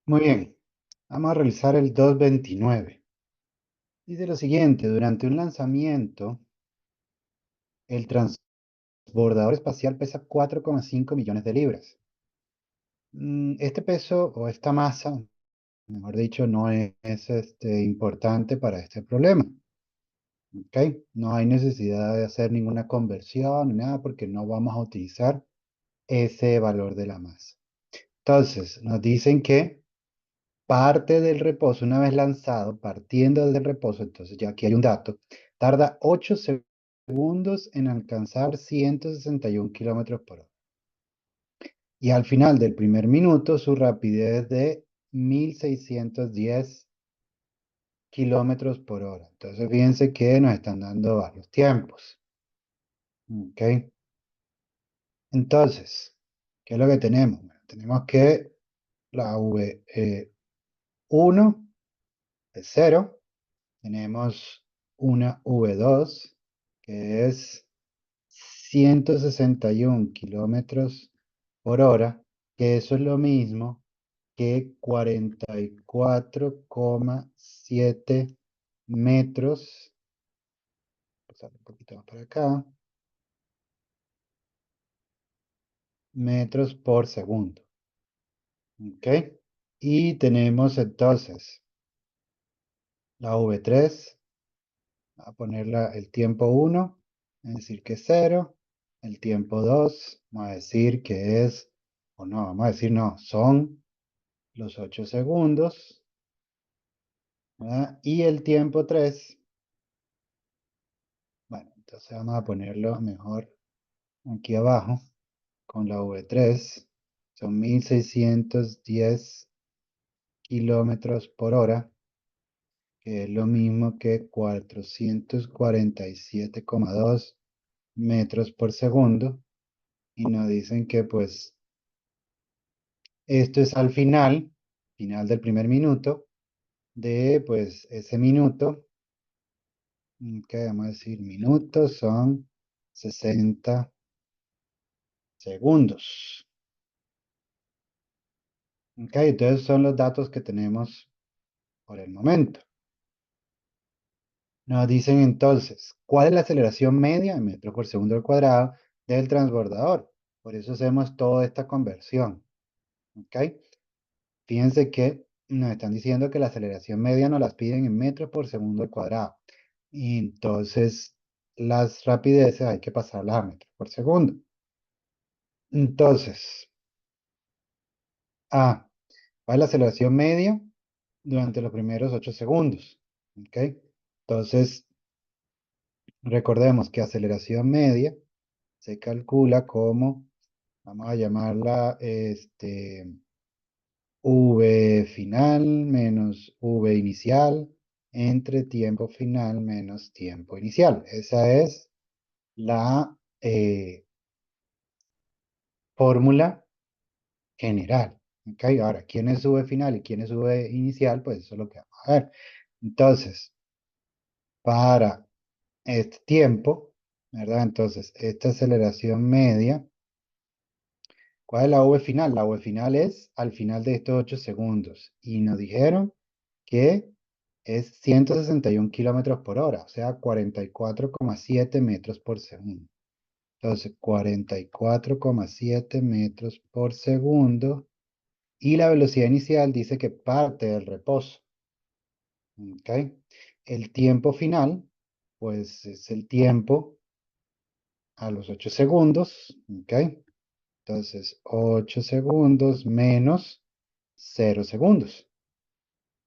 Muy bien, vamos a realizar el 229. Dice lo siguiente, durante un lanzamiento, el transbordador espacial pesa 4,5 millones de libras. Este peso o esta masa, mejor dicho, no es importante para este problema. ¿Ok? No hay necesidad de hacer ninguna conversión ni nada porque no vamos a utilizar ese valor de la masa. Entonces, nos dicen que parte del reposo, una vez lanzado, partiendo del reposo, entonces ya aquí hay un dato, tarda 8 segundos en alcanzar 161 kilómetros por hora. Y al final del primer minuto, su rapidez de 1610 kilómetros por hora. Entonces, fíjense que nos están dando varios tiempos. ¿Ok? Entonces, ¿qué es lo que tenemos? Bueno, tenemos que la V1 es 0. Tenemos una V2 que es 161 kilómetros por hora, que eso es lo mismo que 44,7 metros, pasar un poquito más para acá, metros por segundo. ¿Ok? Y tenemos entonces la V3. A ponerla el tiempo 1, es decir que es 0. El tiempo 2, vamos a decir que es, o no, vamos a decir no, son los 8 segundos. ¿Verdad? Y el tiempo 3, bueno, entonces vamos a ponerlo mejor aquí abajo con la V3. Son 1610 kilómetros por hora, que es lo mismo que 447,2 metros por segundo. Y nos dicen que pues esto es al final del primer minuto, de pues ese minuto, que vamos a decir minutos, son 60 segundos. Ok, entonces son los datos que tenemos por el momento. Nos dicen entonces, ¿cuál es la aceleración media en metros por segundo al cuadrado del transbordador? Por eso hacemos toda esta conversión. Ok, fíjense que nos están diciendo que la aceleración media nos las piden en metros por segundo al cuadrado. Y entonces las rapideces hay que pasarlas a metros por segundo. Entonces, ¿cuál es la aceleración media durante los primeros 8 segundos? ¿Ok? Entonces, recordemos que aceleración media se calcula como, vamos a llamarla, V final menos V inicial entre tiempo final menos tiempo inicial. Esa es la fórmula general. ¿Ok? Ahora, ¿quién es V final y quién es V inicial? Pues eso es lo que vamos a ver. Entonces, para este tiempo, ¿verdad? Entonces, esta aceleración media, ¿cuál es la V final? La V final es al final de estos 8 segundos. Y nos dijeron que es 161 kilómetros por hora, o sea, 44,7 metros por segundo. Entonces, 44,7 metros por segundo. Y la velocidad inicial dice que parte del reposo. ¿Ok? El tiempo final, pues es el tiempo a los 8 segundos. ¿Ok? Entonces, 8 segundos menos 0 segundos.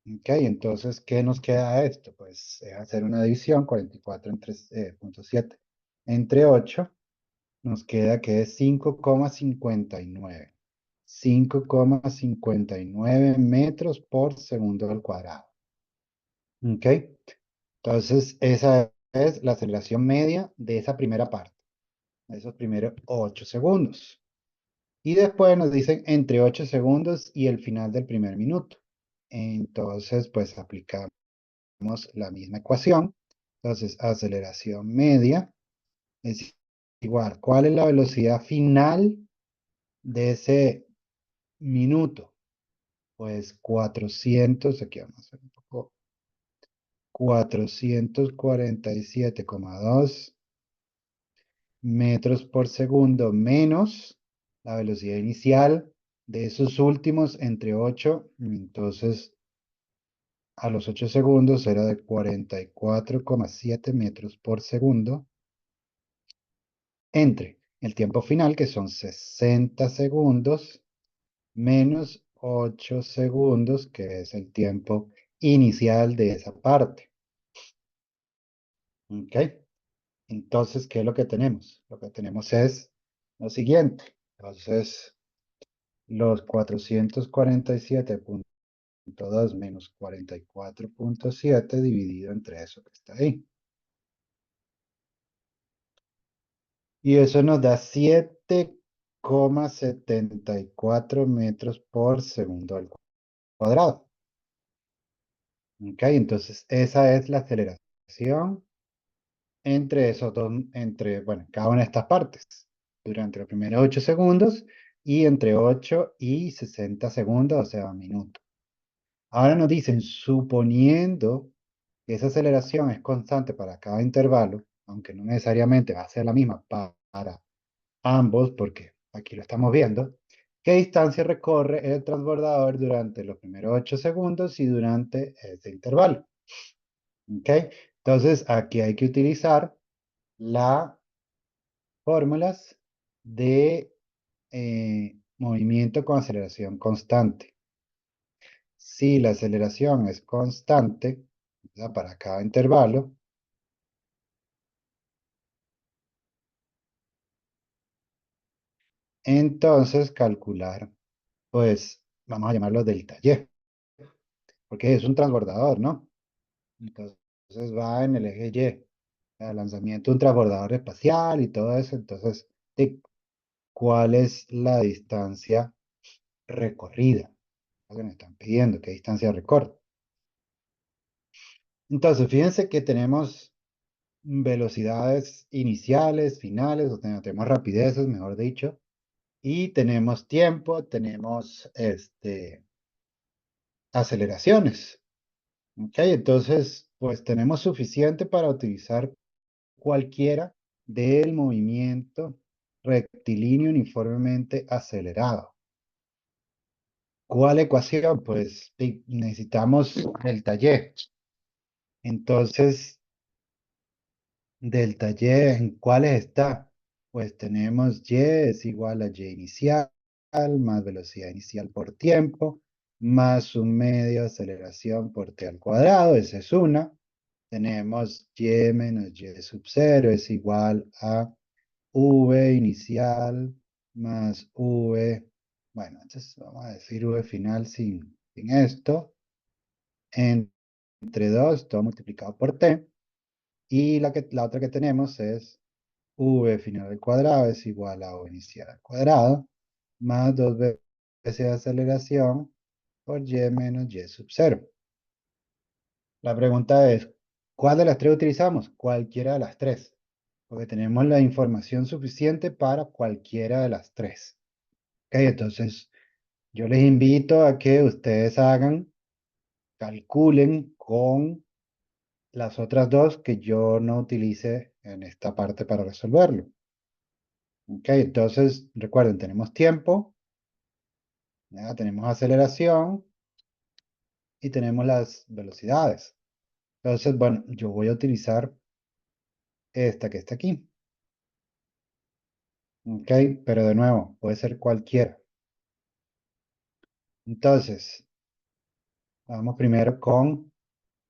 ¿Ok? Entonces, ¿qué nos queda de esto? Pues es hacer una división, 44 entre 0,7 entre 8, nos queda que es 5,59. 5,59 metros por segundo al cuadrado. ¿Ok? Entonces, esa es la aceleración media de esa primera parte, de esos primeros 8 segundos. Y después nos dicen entre 8 segundos y el final del primer minuto. Entonces, pues aplicamos la misma ecuación. Entonces, aceleración media es igual. ¿Cuál es la velocidad final de ese minuto? Pues 400, aquí vamos a hacer un poco, 447,2 metros por segundo menos la velocidad inicial de esos últimos entre 8. Entonces, a los 8 segundos era de 44,7 metros por segundo entre el tiempo final, que son 60 segundos, menos 8 segundos, que es el tiempo inicial de esa parte. ¿Ok? Entonces, ¿qué es lo que tenemos? Lo que tenemos es lo siguiente. Entonces, los 447,2 menos 44,7 dividido entre eso que está ahí. Y eso nos da 7,74 metros por segundo al cuadrado. ¿Ok? Entonces, esa es la aceleración entre esos dos, bueno, cada una de estas partes, durante los primeros 8 segundos y entre 8 y 60 segundos, o sea, un minuto. Ahora nos dicen, suponiendo que esa aceleración es constante para cada intervalo, aunque no necesariamente va a ser la misma para ambos, porque aquí lo estamos viendo, ¿qué distancia recorre el transbordador durante los primeros 8 segundos y durante ese intervalo? ¿Ok? Entonces, aquí hay que utilizar las fórmulas de movimiento con aceleración constante. Si la aceleración es constante, ¿verdad?, para cada intervalo, entonces calcular, pues, vamos a llamarlo delta Y, porque es un transbordador, ¿no? Entonces va en el eje Y, el lanzamiento de un transbordador espacial y todo eso. Entonces, ¿cuál es la distancia recorrida? Lo que me están pidiendo, ¿qué distancia recorre? Entonces, fíjense que tenemos velocidades iniciales, finales, o tenemos rapideces, mejor dicho, y tenemos tiempo, tenemos aceleraciones. ¿Ok? Entonces, pues tenemos suficiente para utilizar cualquiera del movimiento rectilíneo uniformemente acelerado. ¿Cuál ecuación? Pues necesitamos delta Y. Entonces, delta Y, ¿en cuáles está? Pues tenemos Y es igual a Y inicial más velocidad inicial por tiempo, más un medio de aceleración por T al cuadrado, esa es una. Tenemos Y menos Y sub 0 es igual a V inicial más V, bueno, entonces vamos a decir V final sin esto, entre 2 todo multiplicado por T, y la otra que tenemos es V final al cuadrado es igual a V inicial al cuadrado, más 2 veces aceleración por Y menos Y sub 0. La pregunta es, ¿cuál de las tres utilizamos? Cualquiera de las tres, porque tenemos la información suficiente para cualquiera de las tres. Ok, entonces yo les invito a que ustedes calculen con las otras dos que yo no utilice en esta parte para resolverlo. Ok, entonces recuerden, tenemos tiempo, ¿ya? Tenemos aceleración y tenemos las velocidades. Entonces, bueno, yo voy a utilizar esta que está aquí. Ok, pero de nuevo, puede ser cualquiera. Entonces, vamos primero con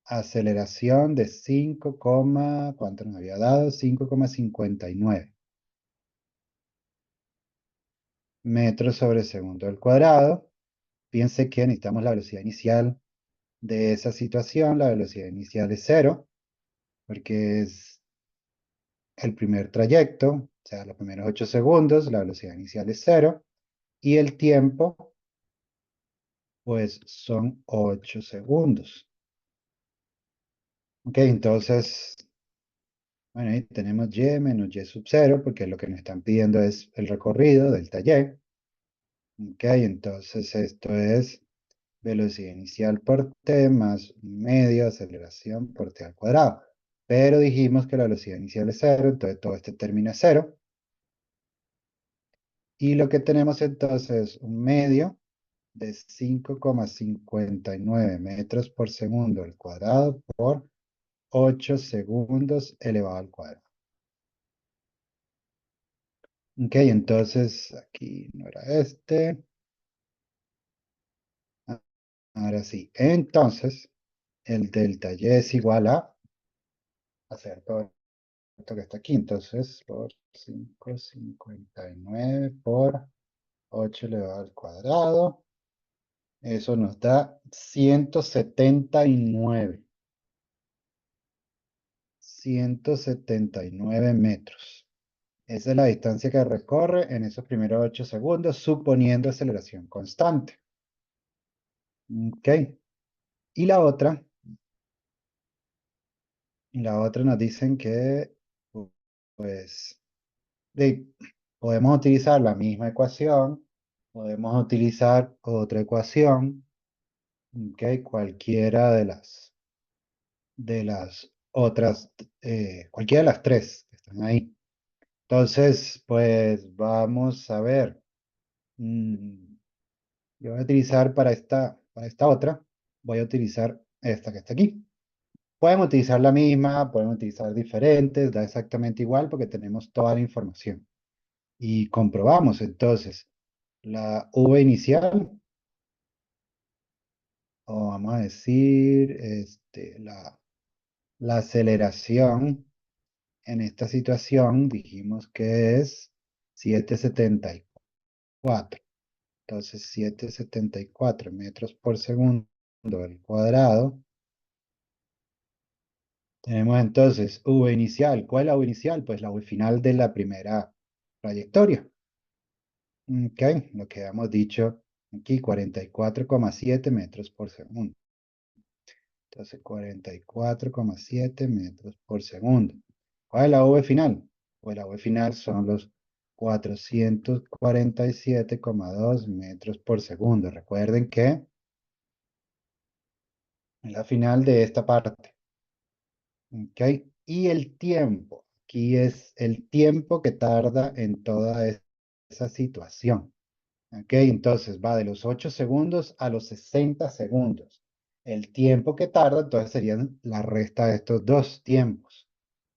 aceleración de 5, ¿cuánto nos había dado? 5,59 metros sobre segundo al cuadrado. Fíjense que necesitamos la velocidad inicial de esa situación. La velocidad inicial es cero, porque es el primer trayecto, o sea, los primeros 8 segundos, la velocidad inicial es cero, y el tiempo, pues, son 8 segundos. Ok, entonces, bueno, ahí tenemos Y menos Y sub 0, porque lo que nos están pidiendo es el recorrido del Y. Ok, entonces esto es velocidad inicial por t más medio aceleración por t al cuadrado. Pero dijimos que la velocidad inicial es cero, entonces todo este término es cero. Y lo que tenemos entonces es un medio de 5,59 metros por segundo al cuadrado por 8 segundos elevado al cuadrado. Ok, entonces aquí no era este. Ah, ahora sí. Entonces, el delta Y es igual a hacer todo esto que está aquí. Entonces, por 5,59 por 8 elevado al cuadrado. Eso nos da 179 metros. Esa es la distancia que recorre en esos primeros 8 segundos, suponiendo aceleración constante. Ok. Y la otra nos dicen que, pues, de- podemos utilizar la misma ecuación, podemos utilizar otra ecuación, ok, cualquiera de las otras, cualquiera de las tres que están ahí. Entonces, pues vamos a ver. Mm, yo voy a utilizar para esta otra, voy a utilizar esta que está aquí. Pueden utilizar la misma, pueden utilizar diferentes, da exactamente igual porque tenemos toda la información. Y comprobamos entonces la V inicial, o vamos a decir, la aceleración en esta situación, dijimos que es 7,74. Entonces, 7,74 metros por segundo al cuadrado. Tenemos entonces V inicial. ¿Cuál es la V inicial? Pues la V final de la primera trayectoria. Ok, lo que hemos dicho aquí, 44,7 metros por segundo. Entonces, 44,7 metros por segundo. ¿Cuál es la V final? Pues la V final son los 447,2 metros por segundo. Recuerden que es la final de esta parte. ¿Ok? Y el tiempo. Aquí es el tiempo que tarda en toda esa situación. ¿Ok? Entonces va de los 8 segundos a los 60 segundos. El tiempo que tarda, entonces serían la resta de estos dos tiempos.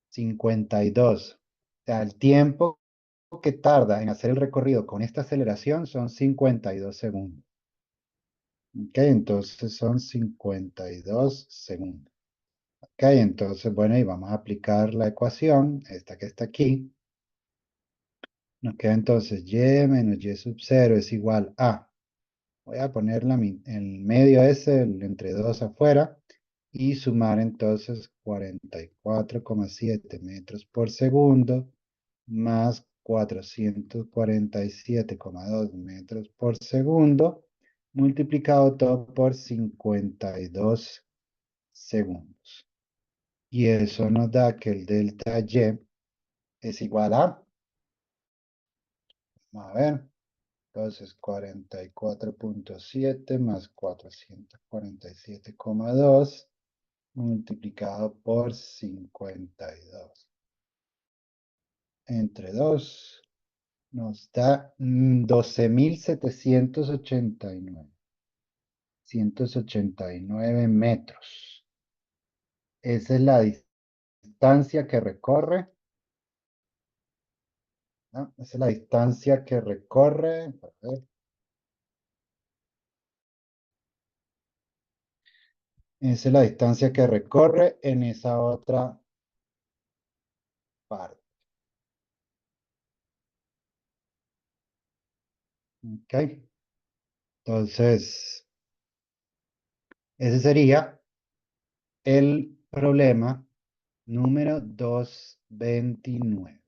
52. O sea, el tiempo que tarda en hacer el recorrido con esta aceleración son 52 segundos. ¿Ok? Entonces son 52 segundos. Ok, entonces, bueno, y vamos a aplicar la ecuación, esta que está aquí. Nos queda entonces y menos y sub 0 es igual a, voy a poner el medio ese, el entre 2 afuera, y sumar entonces 44,7 metros por segundo más 447,2 metros por segundo, multiplicado todo por 52 segundos. Y eso nos da que el delta Y es igual a, vamos a ver, entonces 44,7 más 447,2 multiplicado por 52 entre 2 nos da 12,789 metros. Esa es la distancia que recorre, ¿no? Esa es la distancia que recorre, a ver, esa es la distancia que recorre en esa otra parte. ¿Ok? Entonces, ese sería el problema número 229.